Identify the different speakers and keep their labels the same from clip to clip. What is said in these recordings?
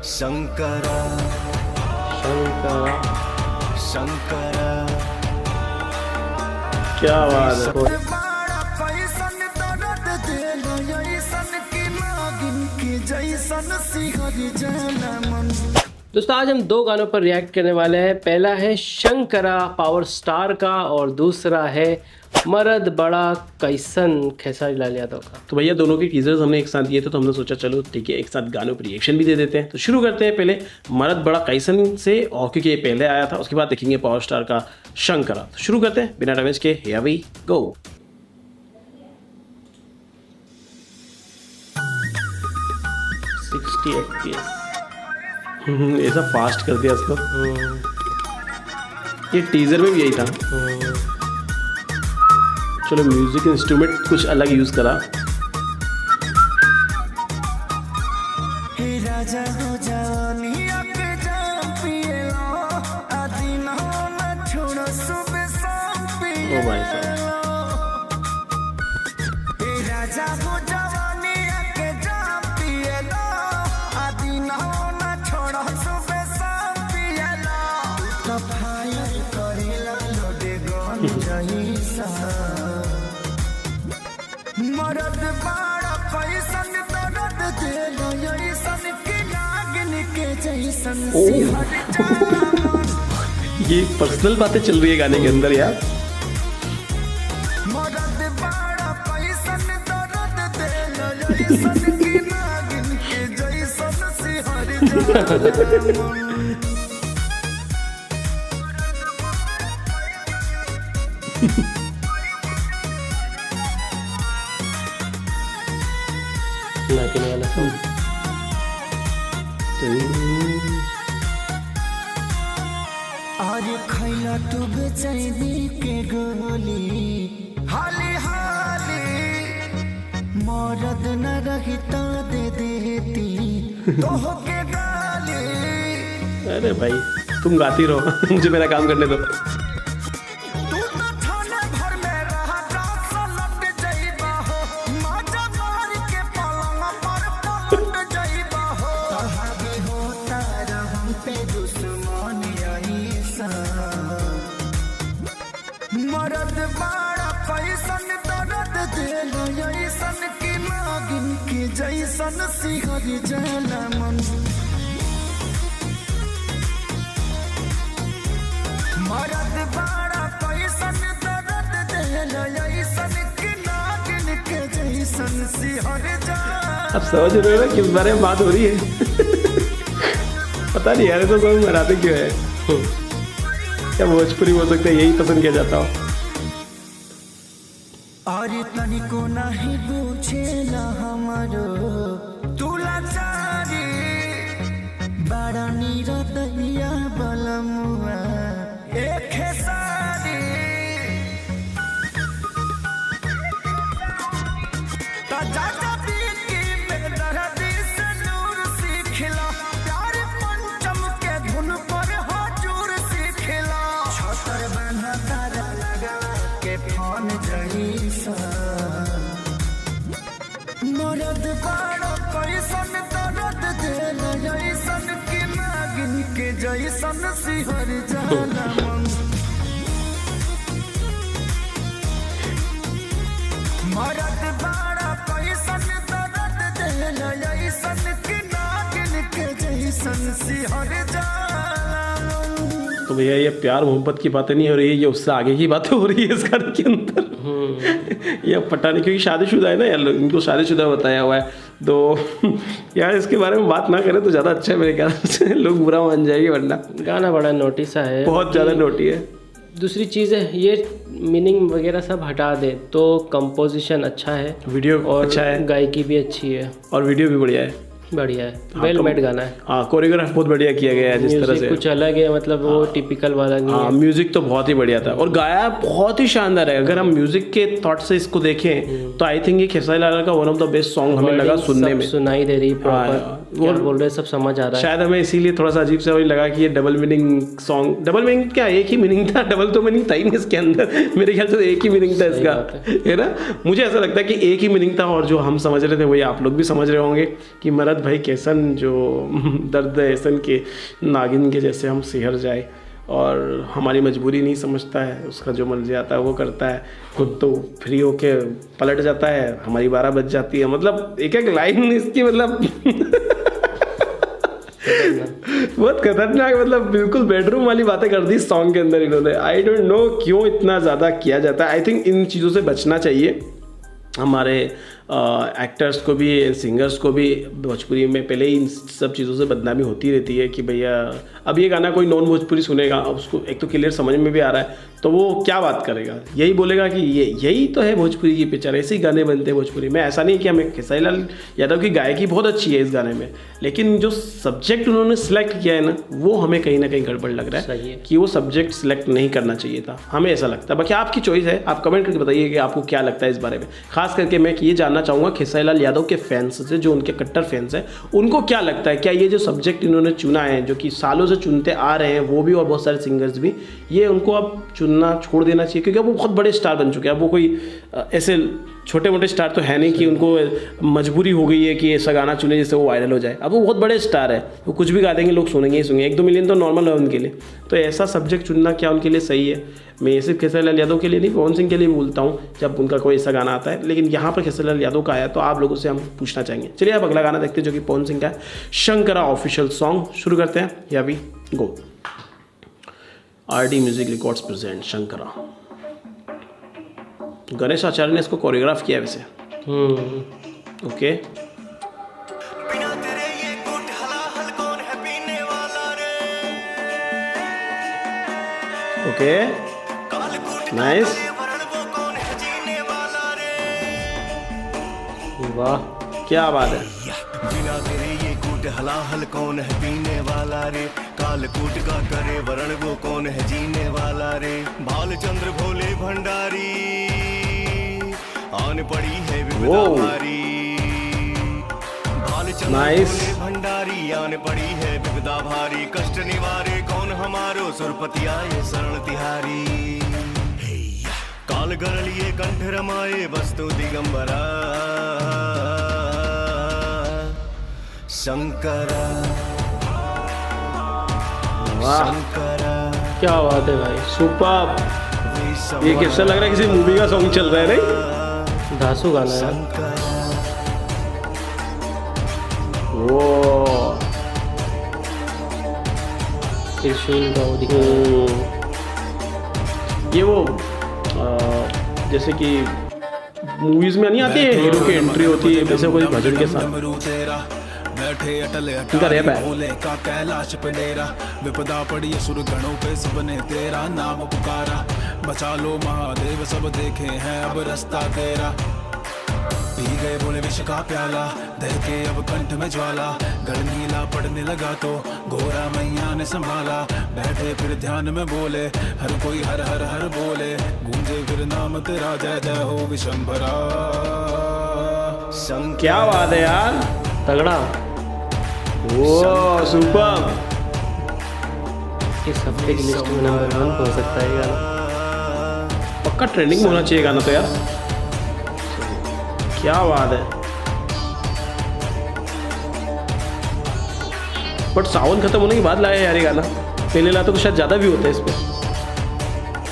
Speaker 1: शंकरा
Speaker 2: शंकरा,
Speaker 3: शंकरा
Speaker 2: क्या बात है।
Speaker 3: बड़ा पैसन दर्द दिल ऐसन की नागिन की जैसन सिहर जाला मन।
Speaker 2: दोस्तों आज हम दो गानों पर रिएक्ट करने वाले हैं। पहला है शंकरा पावर स्टार का और दूसरा है मर्द बड़ा कैसन खेसारी लाल यादव का।
Speaker 4: तो भैया दोनों के टीजर्स हमने एक साथ दिए थे, तो हमने सोचा चलो ठीक है एक साथ गानों पर रिएक्शन भी दे देते हैं। तो शुरू करते हैं पहले मर्द बड़ा कैसन से, और क्योंकि ये पहले आया था, उसके बाद देखेंगे पावर स्टार का शंकरा। तो शुरू करते हैं बिना डैमेज के, हियर वी गो। ऐसा फास्ट कर दिया इसको। ये टीजर में भी यही था। चलो म्यूजिक इंस्ट्रूमेंट कुछ अलग यूज करा।
Speaker 3: हे राजा हो जवानिया के जाम पिए लो, आदि ना ना छोड़ो सुबह शाम पिए
Speaker 4: ओ भाई साहब,
Speaker 3: हे राजा हो जवानिया के जाम पिए लो, आदि ना ना छोड़ो सुबह शाम पिए लो। तो फायर करेला लोडे गन जैसा मर्द बड़ा पैसन दर्द दिल ऐसन की नागिन के जैसन सिहर जाला मन।
Speaker 4: ये पर्सनल बातें चल रही है गाने के अंदर यार।
Speaker 3: मर्द बड़ा पैसन दर्द दिल ऐसन की नागिन के जैसन सिहर जाला मन।
Speaker 2: नाचने वाला सॉन्ग।
Speaker 3: और खैला तू बेचैनी के गोली हाली हाली, मरद न रही तो दे देती तोह के गाली।
Speaker 4: अरे भाई तुम गाती रहो मुझे मेरा काम करने दो।
Speaker 3: तू तो थाने भर में रहा रात लट जाइबा हो, माजा मार के पलंग पर पलट जाइबा हो। तहाबे होता रहम पे दुश्मन ऐसा मर्द बड़ा पैसन दर्द दिल ऐसन की नागिन के जैसन सिहर जाला मन। मर्द बड़ा पैसन दर्द दिल ऐसन की नागिन के जैसन सिहर जाला।
Speaker 4: अब समझ रहे हो ना किस बारे में बात हो रही है। पता नहीं यार, तो सॉन्ग बनाते क्यों है। क्या भोजपुरी हो सकता है यही पसंद किया जाता हो।
Speaker 3: और तनिको नहीं पूछेला हमारो तुला चारी, बड़ा नीरदैया बलमुआ एक खेसारी। ताजा बीती में दर्दी से नूर सीखला, प्यार पंचम के धुन पर हजूर सीखला। छतर बना तारा लगा के फोन जैसा मर्द बड़ा पैसन दर्द दिल ऐसन की नागिन के जैसन सिहर जाला मन। मर्द बड़ा पैसन दर्द दिल ऐसन की नागिन के जैसन सिहर जाला मन।
Speaker 4: तो भैया ये प्यार मोहब्बत की बातें नहीं हो रही है, ये उससे आगे की बातें हो रही है इस गाने के अंदर। ये पता नहीं, क्योंकि शादीशुदा है ना यार, इनको शादीशुदा बताया हुआ है। तो यार इसके बारे में बात ना करें तो ज़्यादा अच्छा है मेरे ख्याल से, लोग बुरा मान जाएंगे वरना।
Speaker 2: गाना बड़ा नोटी सा है,
Speaker 4: बहुत ज़्यादा नोटी है।
Speaker 2: दूसरी चीज़ है ये मीनिंग वगैरह सब हटा दे तो कंपोजिशन अच्छा है,
Speaker 4: वीडियो
Speaker 2: और
Speaker 4: अच्छा है,
Speaker 2: गायकी भी अच्छी है,
Speaker 4: और वीडियो भी बढ़िया है,
Speaker 2: बढ़िया है, वेल मेड गाना है।
Speaker 4: हाँ कोरियोग्राफ बहुत बढ़िया किया गया है जिस तरह से,
Speaker 2: कुछ अलग है, मतलब वो टिपिकल वाला नहीं
Speaker 4: हाँ
Speaker 2: है।
Speaker 4: म्यूजिक तो बहुत ही बढ़िया था और गाया बहुत ही शानदार है। अगर हम म्यूजिक के थॉट से इसको देखें तो आई थिंक ये खेसारी लाल का one of the best song हमें लगा सुनने में।
Speaker 2: सुनाई दे रही प्रॉपर, क्या बोल रहे सब समझ आ रहा है।
Speaker 4: शायद हमें इसीलिए थोड़ा सा अजीब सा वही लगा कि ये double meaning song, double meaning क्या एक ही मीनिंग था, डबल तो मीनिंग था ही नहीं इसके अंदर, मेरे ख्याल से एक ही मीनिंग था इसका, है ना। मुझे ऐसा लगता है कि एक ही मीनिंग था और जो हम समझ रहे थे वही आप लोग भी समझ रहे होंगे कि मर्द भाई कैसन जो दर्द है ऐसन के नागिन के जैसे हम सिहर जाए, और हमारी मजबूरी नहीं समझता है, उसका जो मर्जी आता है वो करता है, खुद तो फ्री होके पलट जाता है, हमारी 12 बज जाती है। मतलब एक एक लाइन इसकी मतलब बहुत खतरनाक, मतलब बिल्कुल बेडरूम वाली बातें कर दी सॉन्ग के अंदर इन्होंने। आई डोंट नो क्यों इतना ज़्यादा किया जाता है। आई थिंक इन चीज़ों से बचना चाहिए हमारे एक्टर्स को भी, सिंगर्स को भी। भोजपुरी में पहले ही इन सब चीज़ों से बदनामी होती रहती है कि भैया अब ये गाना कोई नॉन भोजपुरी सुनेगा, अब उसको एक तो क्लियर समझ में भी आ रहा है, तो वो क्या बात करेगा, यही बोलेगा कि ये यही तो है भोजपुरी की पिक्चर, ऐसे ही गाने बनते हैं भोजपुरी में। ऐसा नहीं कि हमें खेसारी लाल यादव की गायकी बहुत अच्छी है इस गाने में, लेकिन जो सब्जेक्ट उन्होंने सिलेक्ट किया है ना, वो हमें कहीं ना कहीं गड़बड़ लग रहा है कि वो सब्जेक्ट सिलेक्ट नहीं करना चाहिए था, हमें ऐसा लगता है। बाकी आपकी चॉइस है, आप कमेंट करके बताइए कि आपको क्या लगता है इस बारे में। खास करके मैं ये जानना चाहूँगा खेसारी लाल यादव के फैंस से, जो उनके कट्टर फैंस हैं, उनको क्या लगता है, क्या ये जो सब्जेक्ट इन्होंने चुना है, जो कि सालों से चुनते आ रहे हैं वो भी और बहुत सारे सिंगर्स भी, ये उनको अब चुनना छोड़ देना चाहिए? क्योंकि अब वो बहुत बड़े स्टार बन चुके हैं, अब वो कोई ऐसे छोटे मोटे स्टार तो है नहीं कि उनको मजबूरी हो गई है कि ऐसा गाना चुने जिससे वो वायरल हो जाए। अब वो बहुत बड़े स्टार है, वो कुछ भी गा देंगे, लोग सुनेंगे ही सुनेंगे, 1-2 मिलियन तो नॉर्मल है उनके लिए। तो ऐसा सब्जेक्ट चुनना क्या उनके लिए सही है? मैं सिर्फ खेसारी लाल यादव के लिए नहीं, पवन सिंह के लिए भी बोलता हूँ जब उनका कोई ऐसा गाना आता है, लेकिन यहाँ पर खेसारी लाल यादव का आया तो आप लोगों से हम पूछना चाहेंगे। चलिए अब अगला गाना देखते हैं जो कि पवन सिंह का है, शंकरा ऑफिशियल सॉन्ग। शुरू करते हैं, या भी गो। RD music records present Shankara. Ganesh Acharya ने इसको कोरियोग्राफ किया है वैसे। ओके,
Speaker 3: बिना तेरे ये गुट हलाहल कौन है पीने वाला रे,
Speaker 4: ओके,
Speaker 3: कालकूट
Speaker 4: नाइस,
Speaker 3: वरण वो कौन है जीने वाला रे,
Speaker 2: वाह
Speaker 4: क्या बात है।
Speaker 3: बिना तेरे ये गुट हलाहल कौन है पीने वाला रे, कालकूट का करे वरण वो कौन है जीने वाला रे, भालचंद्र भोले भंडारी आन पड़ी है विपदा भारी, भालचंद्र
Speaker 4: Nice.
Speaker 3: भोले भंडारी आन पड़ी है विपदा भारी, कष्ट निवारे कौन हमारो सुरपति आए शरण तिहारी, काल गरलिए कंठ रमाए वस्तु दिगंबरा, शंकरा
Speaker 4: वाह,
Speaker 3: शंकरा
Speaker 2: क्या बात है भाई,
Speaker 4: सुपर। ये कैसा लग रहा है किसी मूवी का सॉन्ग चल रहा है नहीं?
Speaker 2: धांसू गाना है।
Speaker 4: वो
Speaker 2: त्रिशूल का वो दिखा रहा है।
Speaker 4: ये वो जैसे कि मूवीज में नहीं आती है, हीरो की एंट्री होती है वैसे कोई भजन के साथ
Speaker 1: बैठे अटल
Speaker 4: इनका रैप है।
Speaker 1: भोले का कैलाश पे डेरा, विपदा पड़ी सुर गणों पे सबने तेरा नाम पुकारा, बचा लो महादेव सब देखे हैं अब रास्ता तेरा, पी गए बोले विष का प्याला, दहके अब कंठ में ज्वाला, गल नीला पड़ने लगा तो घोरा मैया ने संभाला, बैठे फिर ध्यान में बोले हर कोई हर हर हर बोले, गूंजे फिर नाम तेरा जय जय हो विशंभरा।
Speaker 4: क्या बात है यार,
Speaker 2: तगड़ा।
Speaker 4: वो सुपर।
Speaker 2: इस हफ्ते की लिस्ट में नंबर 1 हो सकता है ये गाना।
Speaker 4: पक्का ट्रेंडिंग में होना चाहिए गाना तो यार, क्या बात है। बट सावन खत्म होने के बाद लाया यार ये गाना, पहले लाया तो शायद ज़्यादा भी होता है इस पर।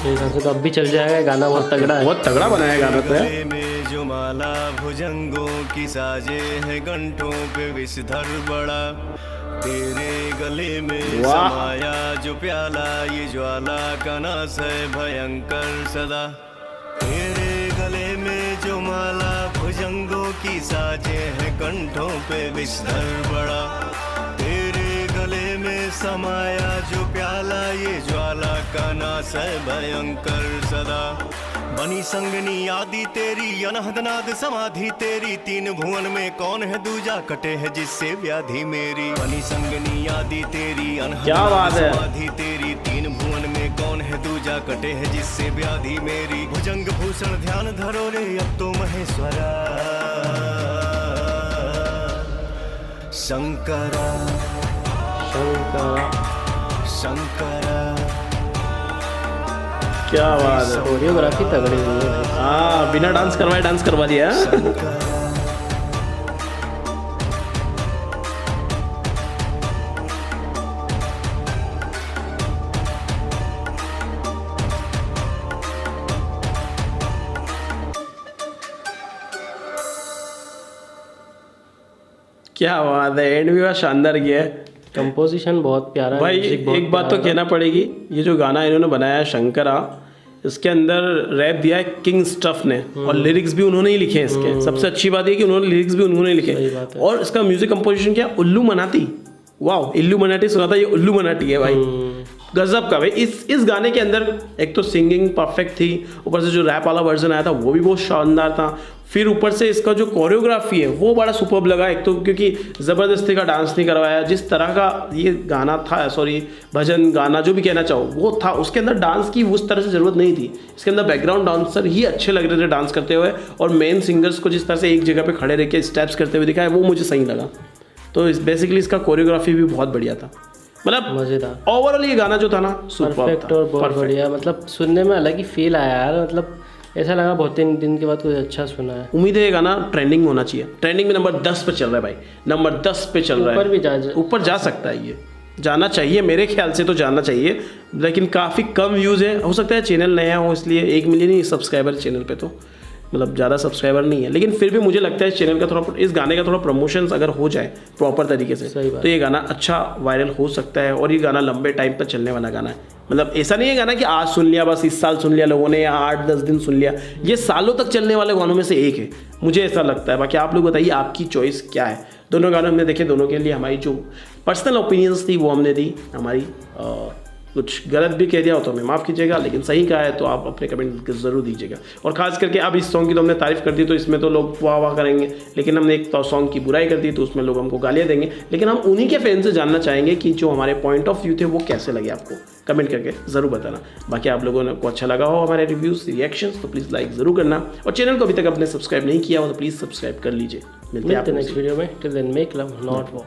Speaker 2: मेरे हिसाब से तो अब भी चल जाएगा, गाना बहुत तगड़ा है।
Speaker 4: बहुत तगड़ा बनाया गाना तो यार।
Speaker 3: गले में जो माला भुजंगों की साजे है, घंटों पे विषधर बड़ा, तेरे गले में
Speaker 4: वाह।
Speaker 3: समाया जो प्याला, ये ज्वाला का नाश है भयंकर सदा, तेरे गले में जो माला भुजंगों की साजे है, कंठों पे विषधर बड़ा, तेरे गले में समाया जो प्याला, ये ज्वाला का नाश है भयंकर सदा, बनी संगनी आदि तेरी अनहद नाद समाधि तेरी, तीन भुवन में कौन है दूजा, कटे है जिससे व्याधि मेरी, बनी संगनी आदि तेरी अनहद
Speaker 4: क्या बात
Speaker 3: नाद
Speaker 4: है।
Speaker 3: समाधि तेरी, तीन भुवन में कौन है दूजा, कटे है जिससे व्याधि मेरी, भुजंग भूषण ध्यान धरो रे अब तो महेश्वरा, शंकरा
Speaker 2: शंकरा।
Speaker 3: शंकरा।
Speaker 4: क्या बात है।
Speaker 2: कोरियोग्राफी तगड़ी हुई है भाई।
Speaker 4: हाँ, बिना डांस करवाए डांस करवा दिया। क्या बात है, एंड भी बड़ा शानदार किया है
Speaker 2: कंपोजिशन बहुत प्यारा है,
Speaker 4: भाई।
Speaker 2: music बहुत
Speaker 4: एक बात तो
Speaker 2: प्यारा
Speaker 4: कहना पड़ेगी, ये जो गाना इन्होंने बनाया है शंकरा, इसके अंदर रैप दिया है किंग स्टफ ने और लिरिक्स भी उन्होंने ही लिखे हैं इसके। सबसे अच्छी बात ये कि उन्होंने लिरिक्स भी उन्होंने लिखे
Speaker 2: सही बात है।
Speaker 4: और इसका म्यूजिक कंपोजिशन क्या, उल्लू मनाटी। वाह, इल्लू मनाटी सुना था, ये उल्लू मनाटी है भाई, गजब का भाई। इस गाने के अंदर एक तो सिंगिंग परफेक्ट थी, ऊपर से जो रैप वाला वर्जन आया था वो भी बहुत शानदार था, फिर ऊपर से इसका जो कोरियोग्राफी है वो बड़ा सुपर्ब लगा। एक तो क्योंकि ज़बरदस्ती का डांस नहीं करवाया, जिस तरह का ये गाना था, सॉरी भजन गाना जो भी कहना चाहो वो था, उसके अंदर डांस की उस तरह से ज़रूरत नहीं थी। इसके अंदर बैकग्राउंड डांसर ही अच्छे लग रहे थे डांस करते हुए, और मेन सिंगर्स को जिस तरह से एक जगह पे खड़े रह के स्टेप्स करते हुए दिखाया वो मुझे सही लगा। तो बेसिकली इसका कोरियोग्राफी भी बहुत बढ़िया था, मतलब
Speaker 2: मजेदार।
Speaker 4: ओवरऑल ये गाना जो था ना सुपर्ब
Speaker 2: परफेक्ट
Speaker 4: था,
Speaker 2: और बहुत बढ़िया, मतलब सुनने में अलग ही फील आया यार, मतलब ऐसा लगा बहुत दिन के बाद कुछ अच्छा सुना है।
Speaker 4: उम्मीद है ये गाना ट्रेंडिंग में होना चाहिए। ट्रेंडिंग में नंबर 10 पे चल रहा है भाई, नंबर 10 पे चल रहा है। ऊपर जा सकता है, ये जाना चाहिए मेरे ख्याल से, तो जाना चाहिए, लेकिन काफ़ी कम व्यूज़ है। हो सकता है चैनल नया हो इसलिए, 1 मिलियन ही सब्सक्राइबर चैनल पे, तो मतलब ज़्यादा सब्सक्राइबर नहीं है, लेकिन फिर भी मुझे लगता है इस चैनल का थोड़ा, इस गाने का थोड़ा प्रमोशंस अगर हो जाए प्रॉपर तरीके से तो ये गाना अच्छा वायरल हो सकता है। और ये गाना लंबे टाइम तक चलने वाला गाना है, मतलब ऐसा नहीं है गाना कि आज सुन लिया बस, इस साल सुन लिया लोगों ने या 8-10 दिन सुन लिया, ये सालों तक चलने वाले गानों में से एक है, मुझे ऐसा लगता है। बाकी आप लोग बताइए आपकी चॉइस क्या है। दोनों गाने हमने देखे, दोनों के लिए हमारी जो पर्सनल ओपिनियंस थी वो हमने दी। हमारी कुछ गलत भी कह दिया हो तो हमें माफ़ कीजिएगा, लेकिन सही कहा है तो आप अपने कमेंट ज़रूर दीजिएगा। और ख़ास करके अब इस सॉन्ग की तो हमने तारीफ़ कर दी तो इसमें तो लोग वाह वाह करेंगे, लेकिन हमने एक तो सॉन्ग की बुराई कर दी तो उसमें लोग हमको गालियाँ देंगे। लेकिन हम उन्हीं के फैन से जानना चाहेंगे कि जो हमारे पॉइंट ऑफ व्यू थे वो कैसे लगे आपको, कमेंट करके ज़रूर बताना। बाकी आप लोगों को अच्छा लगा हो हमारे रिव्यूज़ रिएक्शंस तो प्लीज़ लाइक ज़रूर करना, और चैनल को अभी तक आपने सब्सक्राइब नहीं किया हो तो प्लीज़ सब्सक्राइब कर लीजिए। मिलते हैं
Speaker 2: नेक्स्ट वीडियो में, till then make love not war.